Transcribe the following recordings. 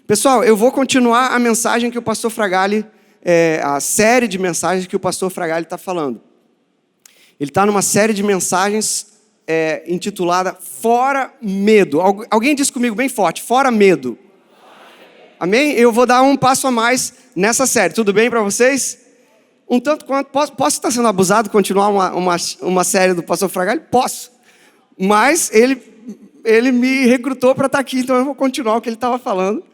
Pessoal, eu vou continuar a mensagem que o pastor Fragale, a série de mensagens que o pastor Fragale está falando. Ele está numa série de mensagens intitulada Fora Medo. Alguém diz comigo bem forte, Fora Medo. Amém? Eu vou dar um passo a mais nessa série. Tudo bem para vocês? Um tanto quanto. Posso estar sendo abusado, continuar uma série do pastor Fragale? Posso. Mas ele me recrutou para estar aqui, então eu vou continuar o que ele estava falando.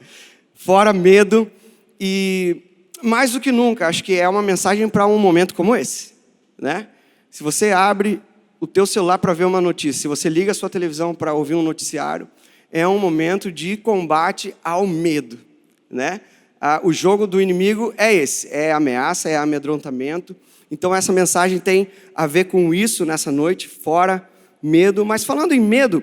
Fora medo. E mais do que nunca, acho que é uma mensagem para um momento como esse, né? Se você abre o teu celular para ver uma notícia, se você liga a sua televisão para ouvir um noticiário, é um momento de combate ao medo, né? O jogo do inimigo é esse, é ameaça, é amedrontamento. Então essa mensagem tem a ver com isso nessa noite, fora medo. Mas falando em medo,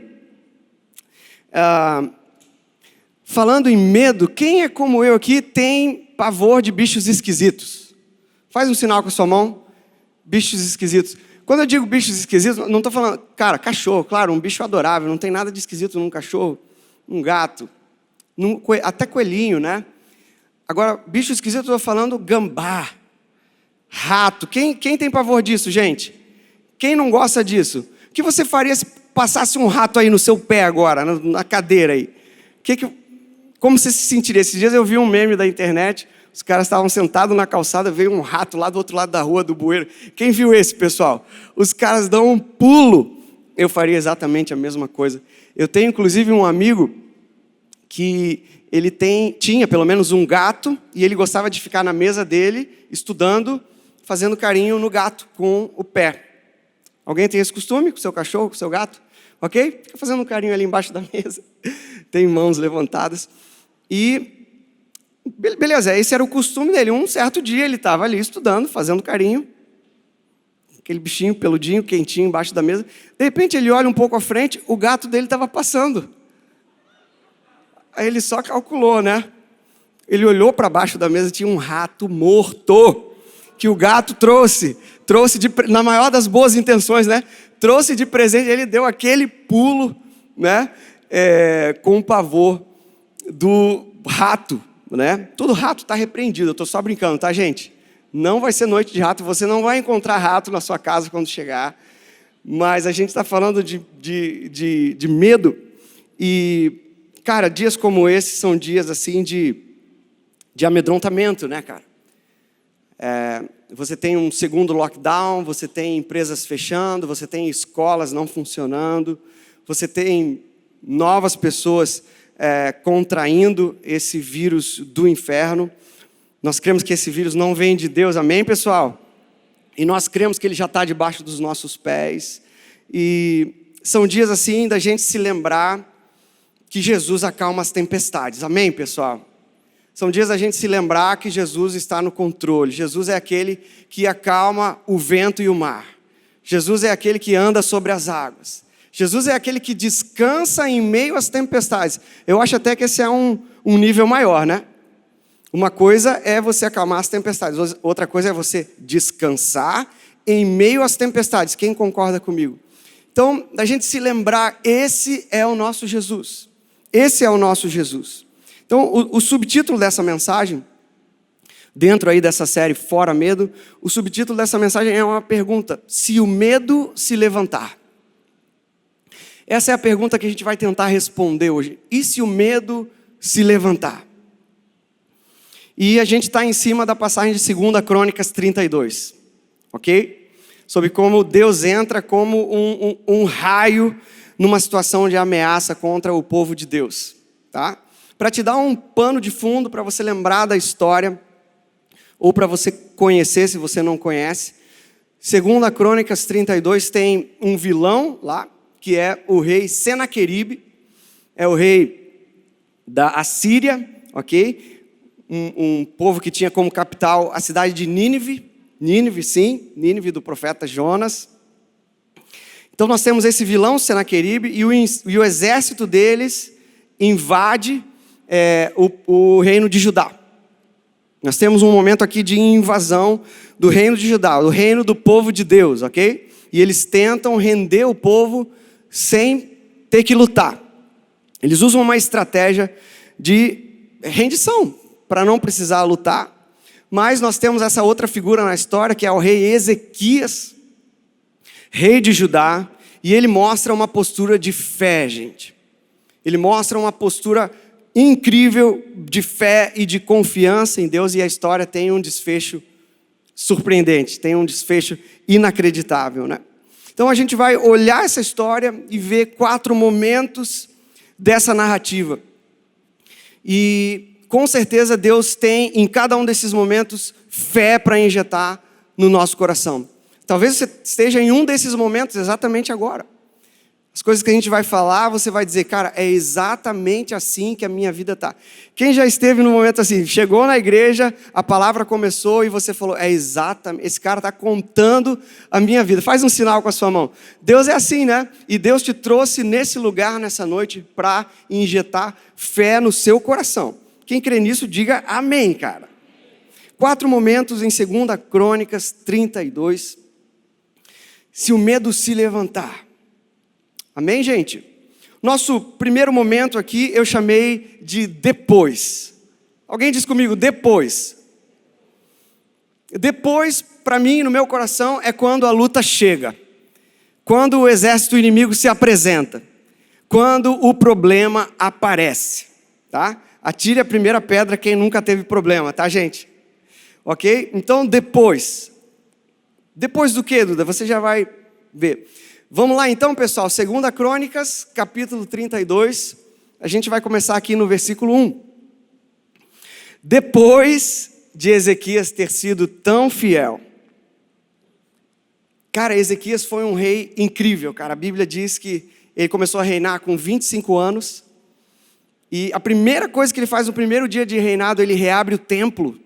quem é como eu aqui tem pavor de bichos esquisitos? Faz um sinal com a sua mão, bichos esquisitos. Quando eu digo bichos esquisitos, não estou falando, cara, cachorro, claro, um bicho adorável, não tem nada de esquisito num cachorro, um gato, até coelhinho, né? Agora, bicho esquisito, eu estou falando gambá, rato. Quem tem pavor disso, gente? Quem não gosta disso? O que você faria se passasse um rato aí no seu pé agora, na cadeira aí? Como você se sentiria? Esses dias eu vi um meme da internet, os caras estavam sentados na calçada, veio um rato lá do outro lado da rua, do bueiro. Quem viu esse, pessoal? Os caras dão um pulo. Eu faria exatamente a mesma coisa. Eu tenho, inclusive, um amigo que ele tinha pelo menos um gato e ele gostava de ficar na mesa dele, estudando, fazendo carinho no gato com o pé. Alguém tem esse costume com o seu cachorro, com o seu gato? Ok? Fica fazendo um carinho ali embaixo da mesa. Tem mãos levantadas. E, beleza, esse era o costume dele. Um certo dia ele estava ali estudando, fazendo carinho. Aquele bichinho peludinho, quentinho, embaixo da mesa. De repente ele olha um pouco à frente, o gato dele estava passando. Aí ele só calculou, né? Ele olhou para baixo da mesa, tinha um rato morto, que o gato trouxe na maior das boas intenções, né? Trouxe de presente, ele deu aquele pulo, né? Com pavor do rato, né? Todo rato está repreendido, eu estou só brincando, tá, gente? Não vai ser noite de rato, você não vai encontrar rato na sua casa quando chegar, mas a gente está falando de medo e... Cara, dias como esses são dias assim de amedrontamento, né, cara? Você tem um segundo lockdown, você tem empresas fechando, você tem escolas não funcionando, você tem novas pessoas contraindo esse vírus do inferno. Nós cremos que esse vírus não vem de Deus, amém, pessoal? E nós cremos que ele já está debaixo dos nossos pés. E são dias assim da gente se lembrar que Jesus acalma as tempestades. Amém, pessoal? São dias da gente se lembrar que Jesus está no controle. Jesus é aquele que acalma o vento e o mar. Jesus é aquele que anda sobre as águas. Jesus é aquele que descansa em meio às tempestades. Eu acho até que esse é um nível maior, né? Uma coisa é você acalmar as tempestades. Outra coisa é você descansar em meio às tempestades. Quem concorda comigo? Então, da gente se lembrar, esse é o nosso Jesus. Esse é o nosso Jesus. Então, o subtítulo dessa mensagem, dentro aí dessa série Fora Medo, o subtítulo dessa mensagem é uma pergunta: se o medo se levantar? Essa é a pergunta que a gente vai tentar responder hoje. E se o medo se levantar? E a gente está em cima da passagem de 2 Crônicas 32, ok? Sobre como Deus entra como um raio numa situação de ameaça contra o povo de Deus, tá? Para te dar um pano de fundo, para você lembrar da história, ou para você conhecer, se você não conhece, 2 Crônicas 32 tem um vilão lá, que é o rei Senaqueribe, é o rei da Assíria, ok? Um povo que tinha como capital a cidade de Nínive, Nínive do profeta Jonas. Então nós temos esse vilão Senaqueribe e o exército deles invade o reino de Judá. Nós temos um momento aqui de invasão do reino de Judá, do reino do povo de Deus, ok? E eles tentam render o povo sem ter que lutar. Eles usam uma estratégia de rendição, para não precisar lutar. Mas nós temos essa outra figura na história, que é o rei Ezequias, rei de Judá, e ele mostra uma postura de fé, gente. Ele mostra uma postura incrível de fé e de confiança em Deus, e a história tem um desfecho surpreendente, tem um desfecho inacreditável, né? Então a gente vai olhar essa história e ver 4 momentos dessa narrativa. E com certeza Deus tem em cada um desses momentos fé para injetar no nosso coração. Talvez você esteja em um desses momentos exatamente agora. As coisas que a gente vai falar, você vai dizer, cara, é exatamente assim que a minha vida está. Quem já esteve num momento assim, chegou na igreja, a palavra começou e você falou, é exatamente, esse cara está contando a minha vida. Faz um sinal com a sua mão. Deus é assim, né? E Deus te trouxe nesse lugar, nessa noite, para injetar fé no seu coração. Quem crê nisso, diga amém, cara. 4 momentos em 2 Crônicas 32. Se o medo se levantar. Amém, gente? Nosso primeiro momento aqui eu chamei de depois. Alguém diz comigo, depois. Depois, para mim, no meu coração, é quando a luta chega. Quando o exército inimigo se apresenta. Quando o problema aparece. Tá? Atire a primeira pedra quem nunca teve problema, tá, gente? Ok? Então, depois. Depois do que, Duda? Você já vai ver. Vamos lá então, pessoal, 2 Crônicas, capítulo 32, a gente vai começar aqui no versículo 1. Depois de Ezequias ter sido tão fiel. Cara, Ezequias foi um rei incrível, cara. A Bíblia diz que ele começou a reinar com 25 anos. E a primeira coisa que ele faz no primeiro dia de reinado, ele reabre o templo.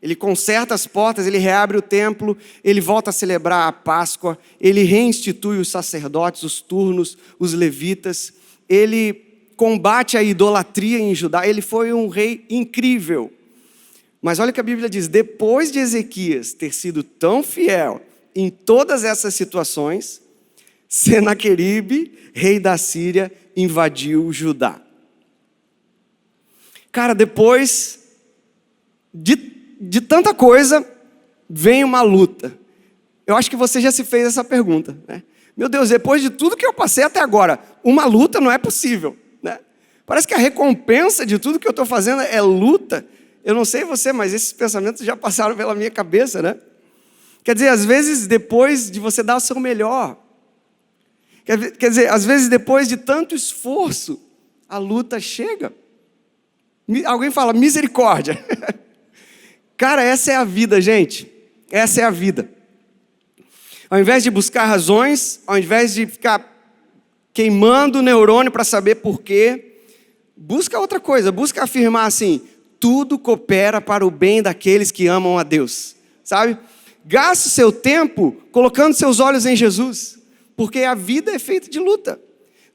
Ele conserta as portas, ele reabre o templo, ele volta a celebrar a Páscoa, ele reinstitui os sacerdotes, os turnos, os levitas, ele combate a idolatria em Judá, ele foi um rei incrível. Mas olha o que a Bíblia diz, depois de Ezequias ter sido tão fiel em todas essas situações, Senaqueribe, rei da Síria, invadiu Judá. Cara, depois de tanta coisa, vem uma luta. Eu acho que você já se fez essa pergunta, né? Meu Deus, depois de tudo que eu passei até agora, uma luta não é possível, né? Parece que a recompensa de tudo que eu estou fazendo é luta. Eu não sei você, mas esses pensamentos já passaram pela minha cabeça, né? Quer dizer, às vezes depois de você dar o seu melhor, quer dizer, às vezes depois de tanto esforço, a luta chega. Alguém fala, misericórdia. Cara, essa é a vida, gente. Essa é a vida. Ao invés de buscar razões, ao invés de ficar queimando o neurônio para saber por quê, busca outra coisa, busca afirmar assim, tudo coopera para o bem daqueles que amam a Deus. Sabe? Gaste o seu tempo colocando seus olhos em Jesus, porque a vida é feita de luta.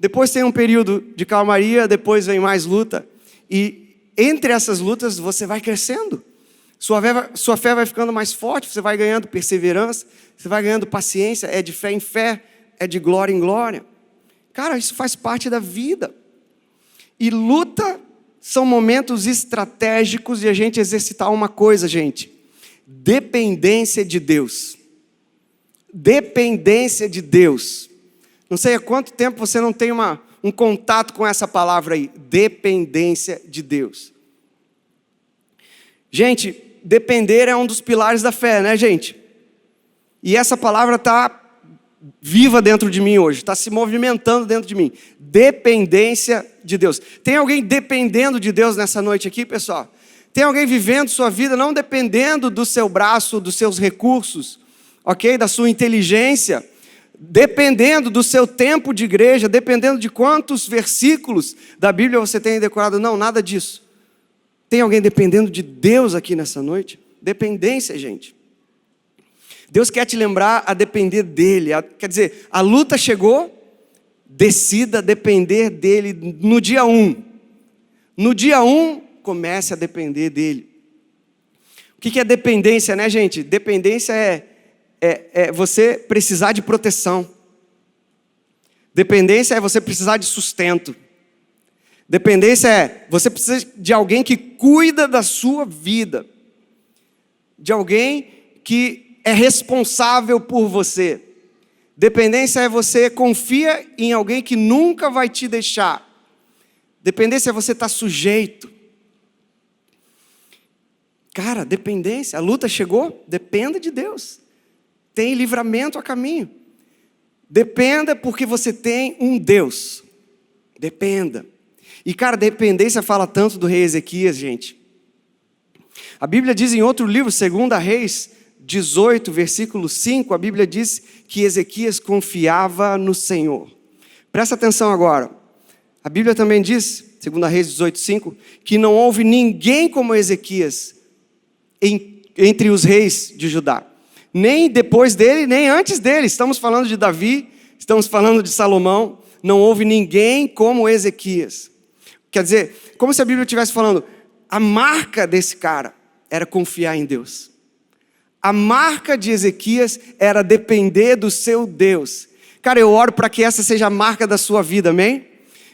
Depois tem um período de calmaria, depois vem mais luta. E entre essas lutas você vai crescendo. Sua fé vai ficando mais forte, você vai ganhando perseverança, você vai ganhando paciência, é de fé em fé, é de glória em glória. Cara, isso faz parte da vida. E luta são momentos estratégicos de a gente exercitar uma coisa, gente. Dependência de Deus. Dependência de Deus. Não sei há quanto tempo você não tem um contato com essa palavra aí. Dependência de Deus. Gente, depender é um dos pilares da fé, né, gente? E essa palavra está viva dentro de mim hoje, está se movimentando dentro de mim. Dependência de Deus. Tem alguém dependendo de Deus nessa noite aqui, pessoal? Tem alguém vivendo sua vida não dependendo do seu braço, dos seus recursos, ok? Da sua inteligência, dependendo do seu tempo de igreja, dependendo de quantos versículos da Bíblia você tem decorado. Não, nada disso. Tem alguém dependendo de Deus aqui nessa noite? Dependência, gente. Deus quer te lembrar a depender dEle. Quer dizer, a luta chegou, decida depender dEle no dia 1. No dia 1, comece a depender dEle. O que é dependência, né, gente? Dependência é você precisar de proteção. Dependência é você precisar de sustento. Dependência é, você precisa de alguém que cuida da sua vida. De alguém que é responsável por você. Dependência é você confia em alguém que nunca vai te deixar. Dependência é você estar sujeito. Cara, dependência, a luta chegou, dependa de Deus. Tem livramento a caminho. Dependa porque você tem um Deus. Dependa. E cara, dependência fala tanto do rei Ezequias, gente. A Bíblia diz em outro livro, 2 Reis 18, versículo 5, a Bíblia diz que Ezequias confiava no Senhor. Presta atenção agora. A Bíblia também diz, 2 Reis 18, 5, que não houve ninguém como Ezequias entre os reis de Judá. Nem depois dele, nem antes dele. Estamos falando de Davi, estamos falando de Salomão. Não houve ninguém como Ezequias. Quer dizer, como se a Bíblia estivesse falando, a marca desse cara era confiar em Deus. A marca de Ezequias era depender do seu Deus. Cara, eu oro para que essa seja a marca da sua vida, amém?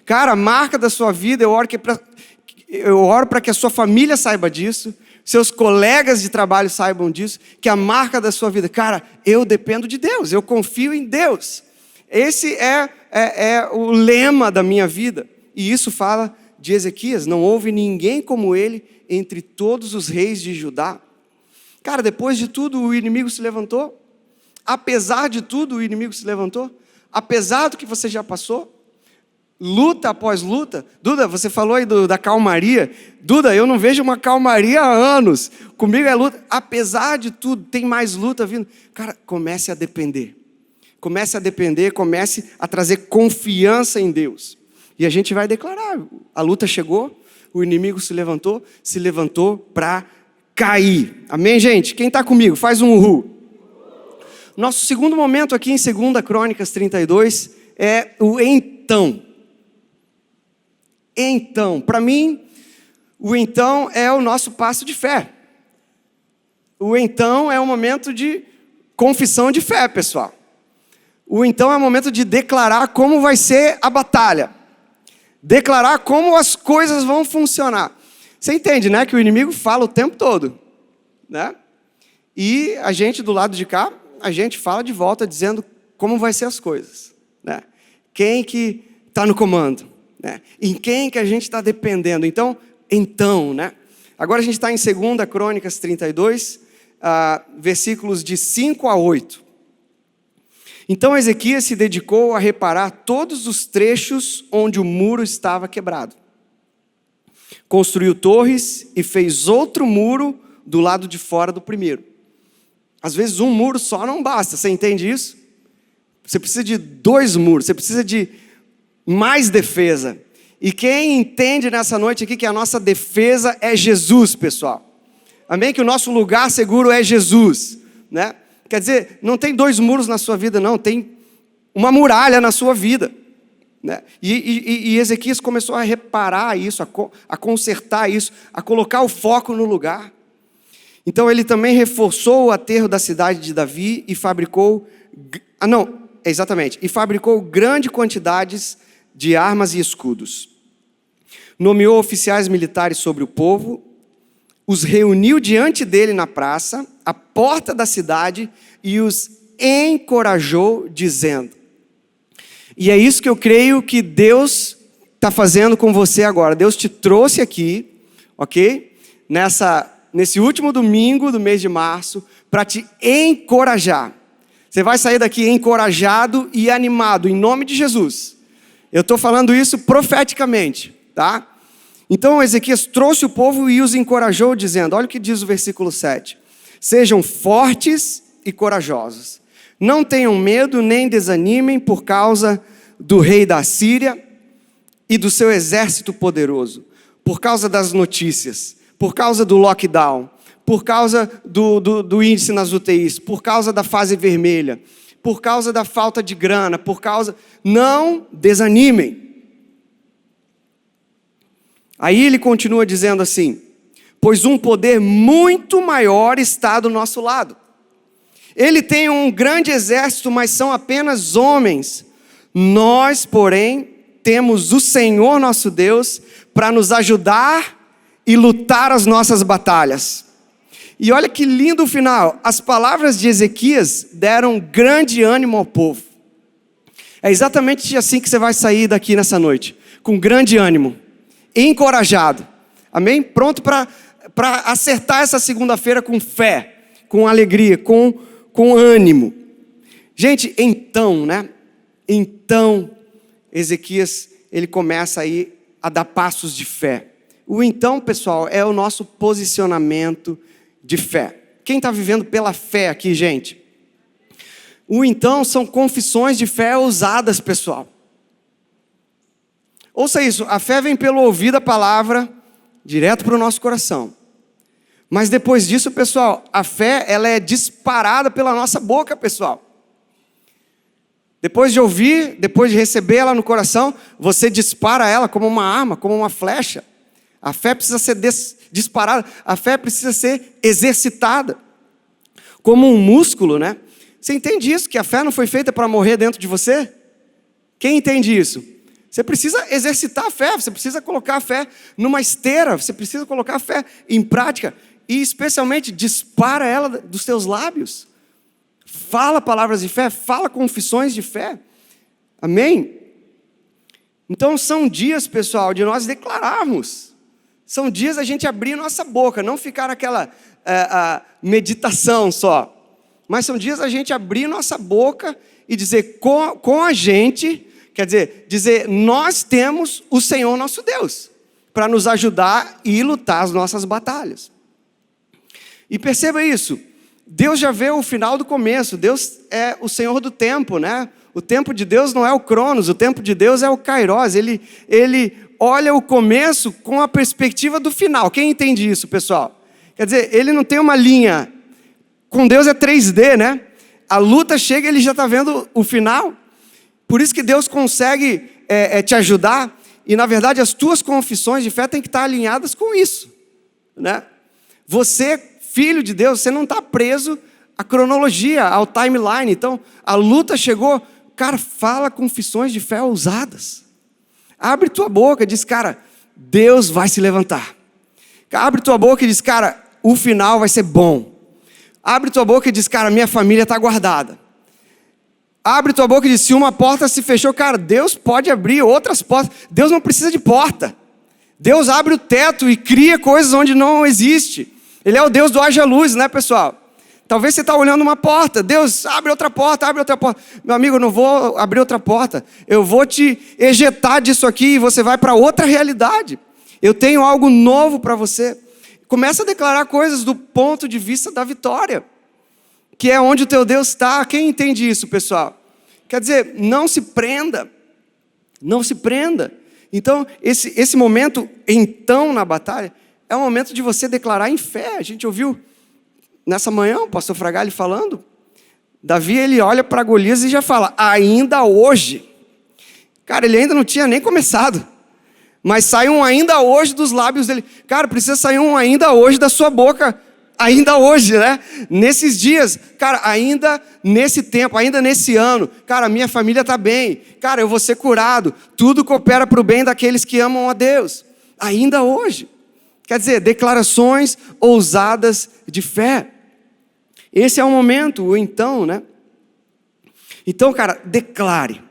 Cara, a marca da sua vida, eu oro para que a sua família saiba disso, seus colegas de trabalho saibam disso, que a marca da sua vida, cara, eu dependo de Deus, eu confio em Deus. Esse é o lema da minha vida. E isso fala de Ezequias, não houve ninguém como ele entre todos os reis de Judá. Cara, depois de tudo o inimigo se levantou. Apesar de tudo o inimigo se levantou. Apesar do que você já passou. Luta após luta. Duda, você falou aí da calmaria. Duda, eu não vejo uma calmaria há anos. Comigo é luta. Apesar de tudo, tem mais luta vindo. Cara, comece a depender. Comece a depender, comece a trazer confiança em Deus. E a gente vai declarar, a luta chegou, o inimigo se levantou para cair. Amém, gente? Quem está comigo? Faz um uhul. Nosso segundo momento aqui em 2 Crônicas 32 é o então. Então, para mim, o então é o nosso passo de fé. O então é um momento de confissão de fé, pessoal. O então é o momento de declarar como vai ser a batalha. Declarar como as coisas vão funcionar. Você entende, né? Que o inimigo fala o tempo todo, né? E a gente do lado de cá, a gente fala de volta dizendo como vai ser as coisas, né? Quem que está no comando, né? Em quem que a gente está dependendo. Então, né? Agora a gente está em 2 Crônicas 32, versículos de 5 a 8. Então Ezequias se dedicou a reparar todos os trechos onde o muro estava quebrado. Construiu torres e fez outro muro do lado de fora do primeiro. Às vezes um muro só não basta, você entende isso? Você precisa de 2 muros, você precisa de mais defesa. E quem entende nessa noite aqui que a nossa defesa é Jesus, pessoal? Amém? Que o nosso lugar seguro é Jesus, né? Quer dizer, não tem 2 muros na sua vida, não. Tem uma muralha na sua vida, né? E Ezequias começou a reparar isso, a consertar isso, a colocar o foco no lugar. Então ele também reforçou o aterro da cidade de Davi e fabricou... E fabricou grandes quantidades de armas e escudos. Nomeou oficiais militares sobre o povo, os reuniu diante dele na praça, à porta da cidade, e os encorajou, dizendo... E é isso que eu creio que Deus está fazendo com você agora. Deus te trouxe aqui, ok? Nesse último domingo do mês de março, para te encorajar. Você vai sair daqui encorajado e animado, em nome de Jesus. Eu estou falando isso profeticamente, tá? Então Ezequias trouxe o povo e os encorajou, dizendo, olha o que diz o versículo 7. Sejam fortes e corajosos. Não tenham medo nem desanimem por causa do rei da Síria e do seu exército poderoso. Por causa das notícias, por causa do lockdown, por causa do índice nas UTIs, por causa da fase vermelha, por causa da falta de grana, não desanimem. Aí ele continua dizendo assim, pois um poder muito maior está do nosso lado. Ele tem um grande exército, mas são apenas homens. Nós, porém, temos o Senhor nosso Deus para nos ajudar e lutar as nossas batalhas. E olha que lindo o final. As palavras de Ezequias deram grande ânimo ao povo. É exatamente assim que você vai sair daqui nessa noite, com grande ânimo, encorajado, amém? Pronto para acertar essa segunda-feira com fé, com alegria, com ânimo. Gente, então, Ezequias, ele começa aí a dar passos de fé. O então, pessoal, é o nosso posicionamento de fé. Quem está vivendo pela fé aqui, gente? O então são confissões de fé ousadas, pessoal. Ouça isso, a fé vem pelo ouvir da palavra, direto para o nosso coração. Mas depois disso, pessoal, a fé, ela é disparada pela nossa boca, pessoal. Depois de ouvir, depois de receber ela no coração, você dispara ela como uma arma, como uma flecha. A fé precisa ser disparada, a fé precisa ser exercitada. Como um músculo, né? Você entende isso? Que a fé não foi feita para morrer dentro de você? Quem entende isso? Você precisa exercitar a fé, você precisa colocar a fé numa esteira, você precisa colocar a fé em prática. E especialmente, dispara ela dos teus lábios. Fala palavras de fé, fala confissões de fé. Amém? Então são dias, pessoal, de nós declararmos. São dias a gente abrir nossa boca, não ficar aquela meditação só. Mas são dias a gente abrir nossa boca e dizer com a gente, quer dizer, nós temos o Senhor nosso Deus, para nos ajudar e lutar as nossas batalhas. E perceba isso, Deus já vê o final do começo, Deus é o Senhor do tempo, né? O tempo de Deus não é o Cronos, o tempo de Deus é o Kairos, ele olha o começo com a perspectiva do final. Quem entende isso, pessoal? Quer dizer, ele não tem uma linha, com Deus é 3D, né? A luta chega e ele já está vendo o final. Por isso que Deus consegue te ajudar, e na verdade as tuas confissões de fé têm que estar alinhadas com isso, né? Você, filho de Deus, você não está preso à cronologia, ao timeline. Então, a luta chegou, cara, fala confissões de fé ousadas. Abre tua boca e diz, cara, Deus vai se levantar. Abre tua boca e diz, cara, o final vai ser bom. Abre tua boca e diz, cara, minha família está guardada. Abre tua boca e diz, se uma porta se fechou, cara, Deus pode abrir outras portas. Deus não precisa de porta. Deus abre o teto e cria coisas onde não existe. Ele é o Deus do haja luz, né, pessoal? Talvez você está olhando uma porta. Deus, abre outra porta, abre outra porta. Meu amigo, eu não vou abrir outra porta. Eu vou te ejetar disso aqui e você vai para outra realidade. Eu tenho algo novo para você. Começa a declarar coisas do ponto de vista da vitória, que é onde o teu Deus está. Quem entende isso, pessoal? Quer dizer, não se prenda. Não se prenda. Então, esse momento, então, na batalha, é um momento de você declarar em fé. A gente ouviu nessa manhã o pastor Fragale falando. Davi, ele olha para Golias e já fala, ainda hoje. Cara, ele ainda não tinha nem começado. Mas sai um ainda hoje dos lábios dele. Cara, precisa sair um ainda hoje da sua boca. Ainda hoje, né? Nesses dias. Cara, ainda nesse tempo, ainda nesse ano. Cara, minha família está bem. Cara, eu vou ser curado. Tudo coopera para o bem daqueles que amam a Deus. Ainda hoje. Quer dizer, declarações ousadas de fé. Esse é o momento, o então, né? Então, cara, declare,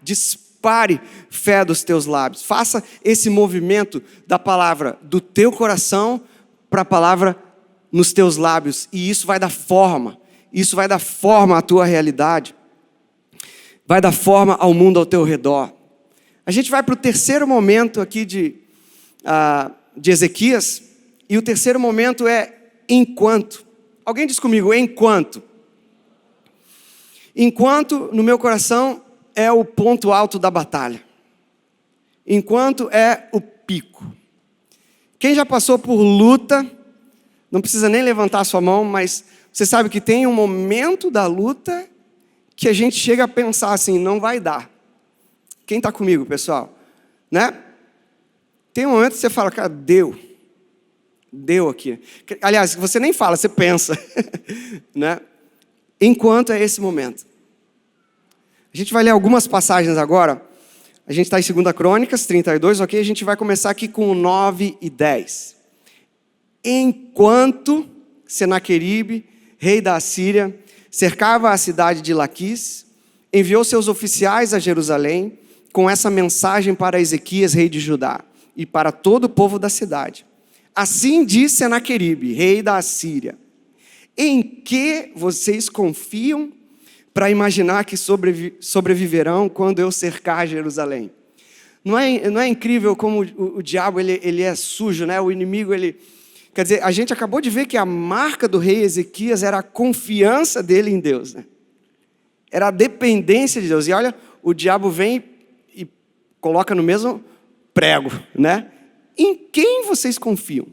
dispare fé dos teus lábios. Faça esse movimento da palavra do teu coração para a palavra nos teus lábios. E isso vai dar forma. Isso vai dar forma à tua realidade. Vai dar forma ao mundo ao teu redor. A gente vai para o terceiro momento aqui de Ezequias. E o terceiro momento é enquanto. Alguém diz comigo, enquanto. Enquanto no meu coração é o ponto alto da batalha. Enquanto é o pico. Quem já passou por luta, não precisa nem levantar a sua mão, mas você sabe que tem um momento da luta que a gente chega a pensar assim, não vai dar. Quem está comigo, pessoal? Né? Tem um momento que você fala, cara, deu aqui. Aliás, você nem fala, você pensa. Né? Enquanto é esse momento. A gente vai ler algumas passagens agora. A gente está em 2 Crônicas 32, ok? A gente vai começar aqui com o 9 e 10. Enquanto Senaqueribe, rei da Assíria, cercava a cidade de Laquis, enviou seus oficiais a Jerusalém com essa mensagem para Ezequias, rei de Judá, e para todo o povo da cidade. Assim diz Senaqueribe, rei da Assíria: em que vocês confiam para imaginar que sobreviverão quando eu cercar Jerusalém? Não é incrível como o diabo ele é sujo, né? O inimigo, quer dizer, a gente acabou de ver que a marca do rei Ezequias era a confiança dele em Deus, né? Era a dependência de Deus. E olha, o diabo vem e coloca no mesmo prego, né? Em quem vocês confiam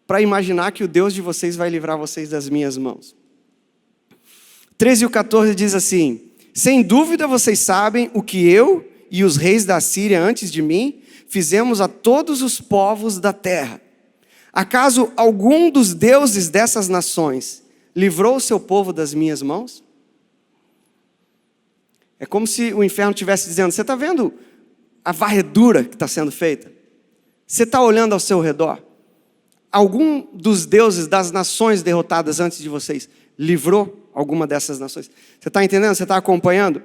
para imaginar que o Deus de vocês vai livrar vocês das minhas mãos? 13 e o 14 diz assim: sem dúvida vocês sabem o que eu e os reis da Síria antes de mim fizemos a todos os povos da terra. Acaso algum dos deuses dessas nações livrou o seu povo das minhas mãos? É como se o inferno estivesse dizendo: você está vendo a varredura que está sendo feita? Você está olhando ao seu redor? Algum dos deuses das nações derrotadas antes de vocês livrou alguma dessas nações? Você está entendendo? Você está acompanhando?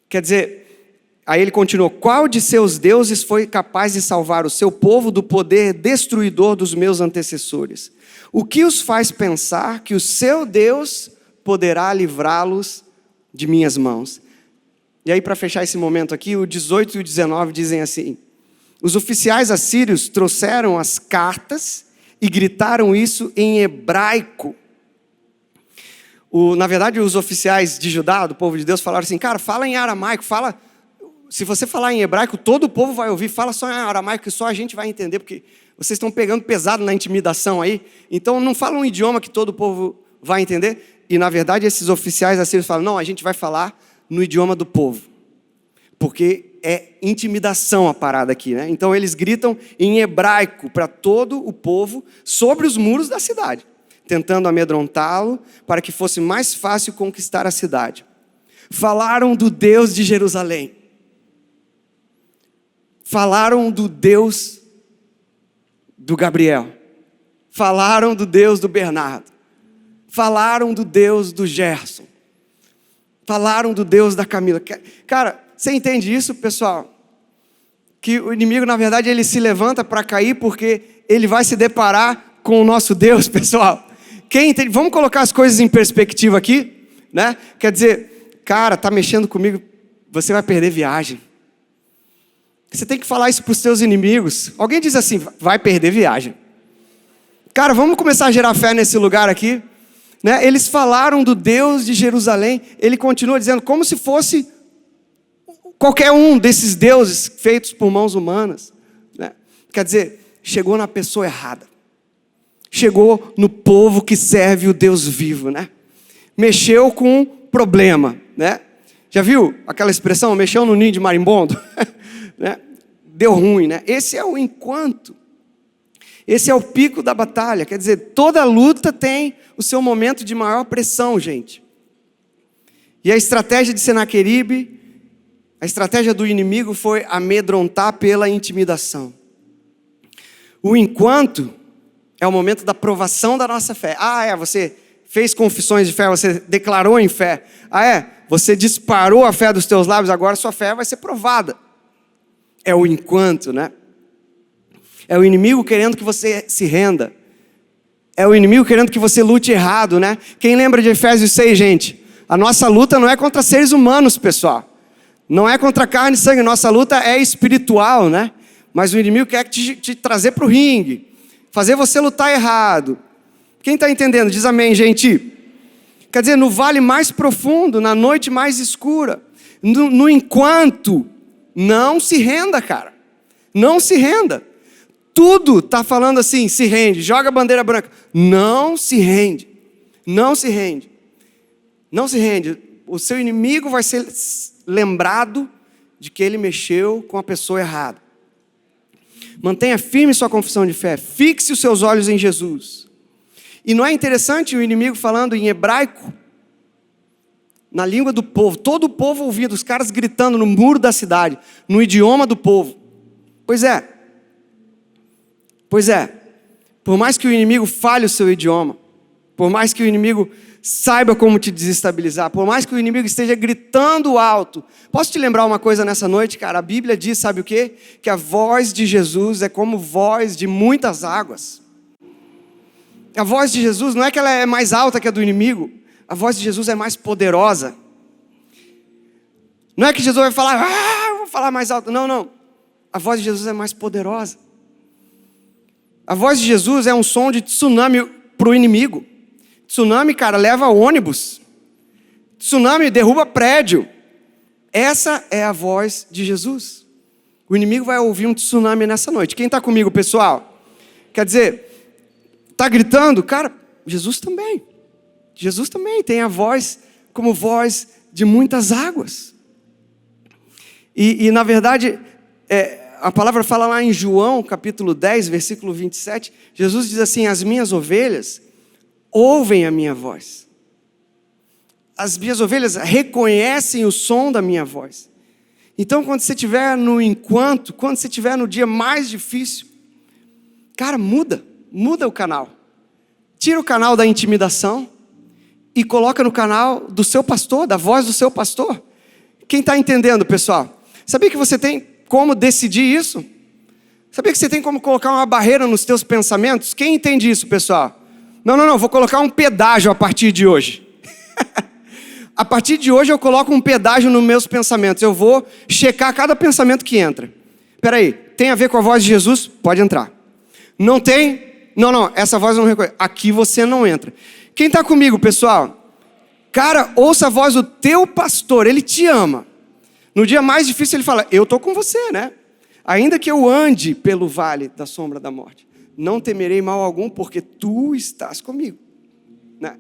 Quer dizer, aí ele continuou: qual de seus deuses foi capaz de salvar o seu povo do poder destruidor dos meus antecessores? O que os faz pensar que o seu Deus poderá livrá-los de minhas mãos? E aí, para fechar esse momento aqui, o 18 e o 19 dizem assim: os oficiais assírios trouxeram as cartas e gritaram isso em hebraico. Na verdade, os oficiais de Judá, do povo de Deus, falaram assim: cara, fala em aramaico, se você falar em hebraico, todo o povo vai ouvir, fala só em aramaico que só a gente vai entender, porque vocês estão pegando pesado na intimidação aí, então não fala um idioma que todo o povo vai entender. E na verdade, esses oficiais assírios falam: não, a gente vai falar no idioma do povo, porque é intimidação a parada aqui, né? Então eles gritam em hebraico para todo o povo sobre os muros da cidade, tentando amedrontá-lo para que fosse mais fácil conquistar a cidade. Falaram do Deus de Jerusalém. Falaram do Deus do Gabriel. Falaram do Deus do Bernardo. Falaram do Deus do Gerson. Falaram do Deus da Camila. Cara, você entende isso, pessoal? Que o inimigo, na verdade, ele se levanta para cair porque ele vai se deparar com o nosso Deus, pessoal. Quem entende? Vamos colocar as coisas em perspectiva aqui, né? Quer dizer, cara, tá mexendo comigo, você vai perder viagem. Você tem que falar isso para os seus inimigos. Alguém diz assim: vai perder viagem. Cara, vamos começar a gerar fé nesse lugar aqui, né? Eles falaram do Deus de Jerusalém. Ele continua dizendo como se fosse qualquer um desses deuses feitos por mãos humanas, né? Quer dizer, chegou na pessoa errada. Chegou no povo que serve o Deus vivo, né? Mexeu com um problema, né? Já viu aquela expressão, mexeu no ninho de marimbondo? Né? Deu ruim, né? Esse é o enquanto. Esse é o pico da batalha. Quer dizer, toda luta tem o seu momento de maior pressão, gente. E a estratégia de Senaqueribe, a estratégia do inimigo foi amedrontar pela intimidação. O enquanto é o momento da provação da nossa fé. Você fez confissões de fé, você declarou em fé. Você disparou a fé dos teus lábios, agora sua fé vai ser provada. É o enquanto, né? É o inimigo querendo que você se renda. É o inimigo querendo que você lute errado, né? Quem lembra de Efésios 6, gente? A nossa luta não é contra seres humanos, pessoal. Não é contra carne e sangue. Nossa luta é espiritual, né? Mas o inimigo quer te trazer para o ringue. Fazer você lutar errado. Quem está entendendo? Diz amém, gente. Quer dizer, no vale mais profundo, na noite mais escura. No enquanto, não se renda, cara. Não se renda. Tudo está falando assim: se rende, joga a bandeira branca. Não se rende. Não se rende. Não se rende. O seu inimigo vai ser lembrado de que ele mexeu com a pessoa errada. Mantenha firme sua confissão de fé. Fixe os seus olhos em Jesus. E não é interessante o inimigo falando em hebraico? na língua do povo, todo o povo ouvindo, os caras gritando no muro da cidade, no idioma do povo. Pois é, por mais que o inimigo fale o seu idioma, por mais que o inimigo saiba como te desestabilizar, por mais que o inimigo esteja gritando alto. Posso te lembrar uma coisa nessa noite, cara? A Bíblia diz, sabe o quê? Que a voz de Jesus é como voz de muitas águas. A voz de Jesus não é que ela é mais alta que a do inimigo, a voz de Jesus é mais poderosa. Não é que Jesus vai falar, eu vou falar mais alto. Não. A voz de Jesus é mais poderosa. A voz de Jesus é um som de tsunami para o inimigo. Tsunami, cara, leva ônibus. Tsunami derruba prédio. Essa é a voz de Jesus. O inimigo vai ouvir um tsunami nessa noite. Quem está comigo, pessoal? Quer dizer, está gritando? Cara, Jesus também. Jesus também tem a voz como voz de muitas águas. E na verdade, a palavra fala lá em João, capítulo 10, versículo 27. Jesus diz assim, as minhas ovelhas ouvem a minha voz. As minhas ovelhas reconhecem o som da minha voz. Então, quando você estiver quando você estiver no dia mais difícil, cara, muda o canal. Tira o canal da intimidação e coloca no canal do seu pastor, da voz do seu pastor. Quem está entendendo, pessoal? Sabia que você tem como decidir isso? Sabia que você tem como colocar uma barreira nos teus pensamentos? Quem entende isso, pessoal? Não, vou colocar um pedágio a partir de hoje. A partir de hoje eu coloco um pedágio nos meus pensamentos. Eu vou checar cada pensamento que entra. Espera aí, tem a ver com a voz de Jesus? Pode entrar. Não tem? Não, essa voz eu não reconheço. Aqui você não entra. Quem está comigo, pessoal? Cara, ouça a voz do teu pastor, ele te ama. No dia mais difícil ele fala, eu estou com você, né? Ainda que eu ande pelo vale da sombra da morte, não temerei mal algum, porque tu estás comigo. Né?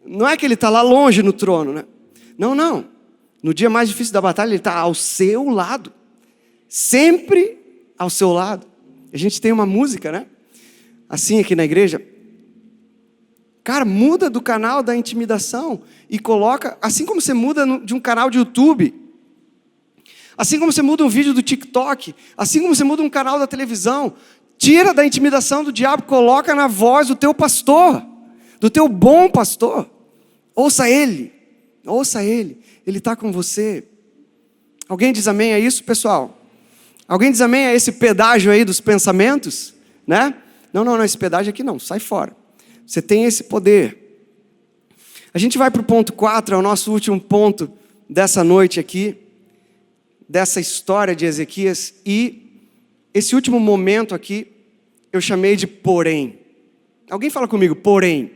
Não é que ele está lá longe no trono, né? Não. No dia mais difícil da batalha, ele está ao seu lado. Sempre ao seu lado. A gente tem uma música, né? Assim aqui na igreja. Cara, muda do canal da intimidação e coloca, assim como você muda de um canal de YouTube, assim como você muda um vídeo do TikTok, assim como você muda um canal da televisão, tira da intimidação do diabo, coloca na voz do teu pastor, do teu bom pastor. Ouça ele, ele está com você. Alguém diz amém a isso, pessoal? Alguém diz amém a esse pedágio aí dos pensamentos? Né? Não, esse pedágio aqui não, sai fora. Você tem esse poder. A gente vai para o ponto 4, é o nosso último ponto dessa noite aqui, dessa história de Ezequias, e esse último momento aqui, eu chamei de porém. Alguém fala comigo, porém.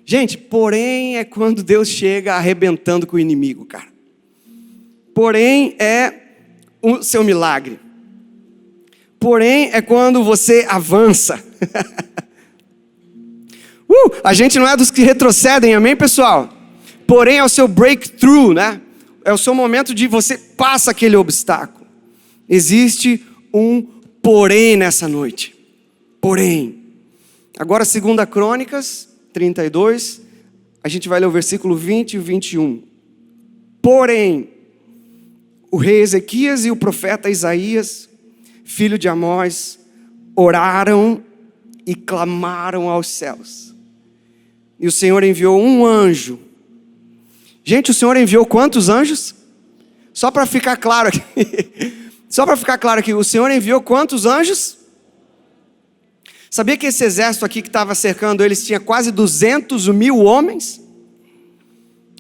Gente, porém é quando Deus chega arrebentando com o inimigo, cara. Porém é o seu milagre. Porém é quando você avança. A gente não é dos que retrocedem, amém, pessoal? Porém é o seu breakthrough, né? É o seu momento de você passa aquele obstáculo. Existe um porém nessa noite. Porém. Agora 2 Crônicas 32, a gente vai ler o versículo 20 e 21. Porém, o rei Ezequias e o profeta Isaías, filho de Amós, oraram e clamaram aos céus. E o Senhor enviou um anjo. Gente, o Senhor enviou quantos anjos? Só para ficar claro aqui. Só para ficar claro aqui, o Senhor enviou quantos anjos? Sabia que esse exército aqui que estava cercando eles tinha quase 200 mil homens?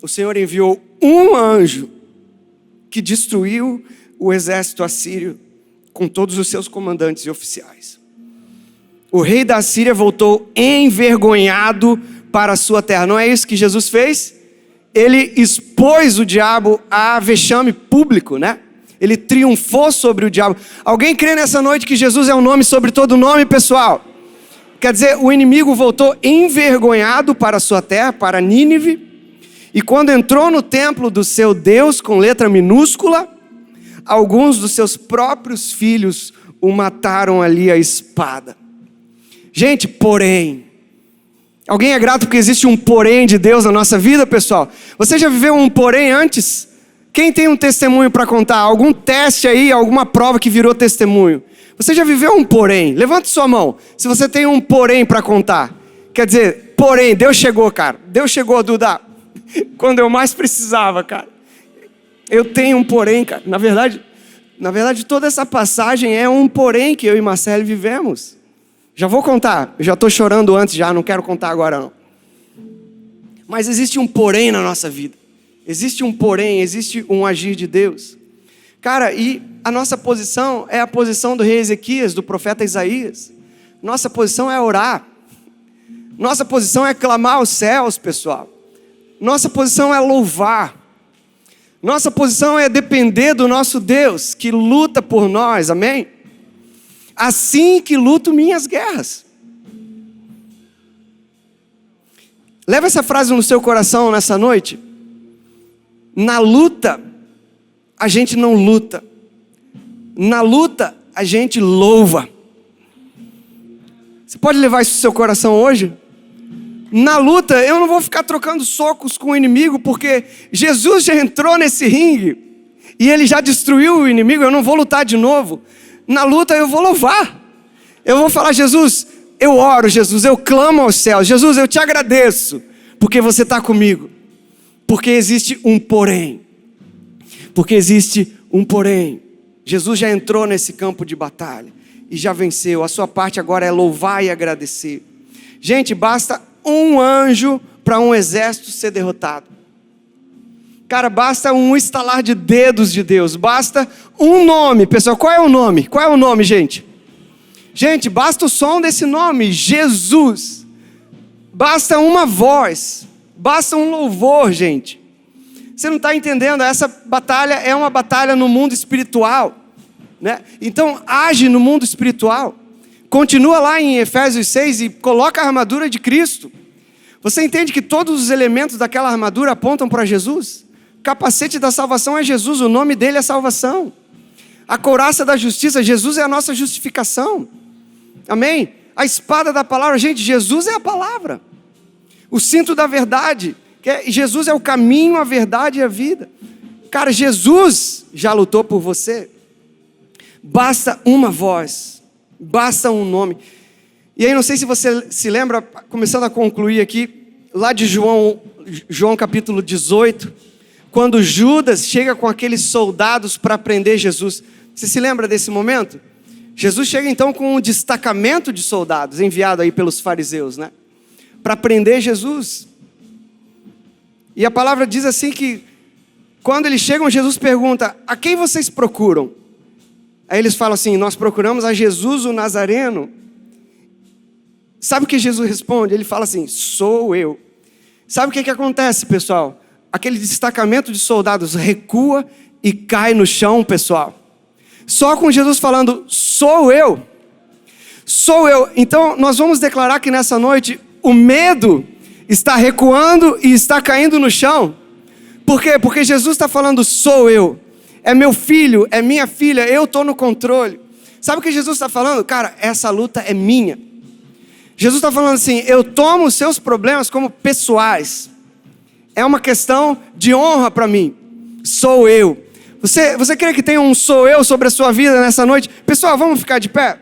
O Senhor enviou um anjo que destruiu o exército assírio com todos os seus comandantes e oficiais. O rei da Síria voltou envergonhado para a sua terra. Não é isso que Jesus fez? Ele expôs o diabo a vexame público, né? Ele triunfou sobre o diabo. Alguém crê nessa noite que Jesus é um nome sobre todo nome, pessoal? Quer dizer, o inimigo voltou envergonhado para a sua terra, para Nínive, e quando entrou no templo do seu Deus, com letra minúscula, alguns dos seus próprios filhos o mataram ali à espada. Gente, porém, Alguém é grato porque existe um porém de Deus na nossa vida, pessoal? Você já viveu um porém antes? Quem tem um testemunho para contar? Algum teste aí, alguma prova que virou testemunho? Você já viveu um porém? Levante sua mão, se você tem um porém para contar. Quer dizer, porém, Deus chegou, cara. Deus chegou, Duda, quando eu mais precisava, cara. Eu tenho um porém, cara. Na verdade, toda essa passagem é um porém que eu e Marcelo vivemos. Já vou contar, eu já estou chorando antes já, não quero contar agora não. Mas existe um porém na nossa vida. Existe um porém, existe um agir de Deus. Cara, e a nossa posição é a posição do rei Ezequias, do profeta Isaías. Nossa posição é orar. Nossa posição é clamar aos céus, pessoal. Nossa posição é louvar. Nossa posição é depender do nosso Deus, que luta por nós, amém? Assim que luto minhas guerras. Leva essa frase no seu coração nessa noite. Na luta, a gente não luta. Na luta, a gente louva. Você pode levar isso no seu coração hoje? Na luta, eu não vou ficar trocando socos com o inimigo, porque Jesus já entrou nesse ringue e ele já destruiu o inimigo, eu não vou lutar de novo. Na luta eu vou louvar. Eu vou falar, Jesus, eu oro, Jesus, eu clamo aos céus. Jesus, eu te agradeço, porque você está comigo. Porque existe um porém. Porque existe um porém. Jesus já entrou nesse campo de batalha e já venceu. A sua parte agora é louvar e agradecer. Gente, basta um anjo para um exército ser derrotado. Cara, basta um estalar de dedos de Deus. Basta um nome. Pessoal, qual é o nome? Qual é o nome, gente? Gente, basta o som desse nome, Jesus. Basta uma voz. Basta um louvor, gente. Você não está entendendo? Essa batalha é uma batalha no mundo espiritual, né? Então, age no mundo espiritual. Continua lá em Efésios 6 e coloca a armadura de Cristo. Você entende que todos os elementos daquela armadura apontam para Jesus? O capacete da salvação é Jesus, o nome dele é salvação. A couraça da justiça, Jesus é a nossa justificação. Amém? A espada da palavra, gente, Jesus é a palavra. O cinto da verdade, Jesus é o caminho, a verdade e a vida. Cara, Jesus já lutou por você. Basta uma voz, basta um nome. E aí, não sei se você se lembra, começando a concluir aqui, lá de João capítulo 18, quando Judas chega com aqueles soldados para prender Jesus. Você se lembra desse momento? Jesus chega então com um destacamento de soldados, enviado aí pelos fariseus, né? Para prender Jesus. E a palavra diz assim que, quando eles chegam, Jesus pergunta, a quem vocês procuram? Aí eles falam assim, nós procuramos a Jesus o Nazareno. Sabe o que Jesus responde? Ele fala assim, sou eu. Sabe o que acontece, pessoal? Aquele destacamento de soldados recua e cai no chão, pessoal. Só com Jesus falando, sou eu. Sou eu. Então, nós vamos declarar que nessa noite, o medo está recuando e está caindo no chão. Por quê? Porque Jesus está falando, sou eu. É meu filho, é minha filha, eu estou no controle. Sabe o que Jesus está falando? Cara, essa luta é minha. Jesus está falando assim, eu tomo os seus problemas como pessoais. É uma questão de honra para mim. Sou eu. Você crê que tem um sou eu sobre a sua vida nessa noite? Pessoal, vamos ficar de pé?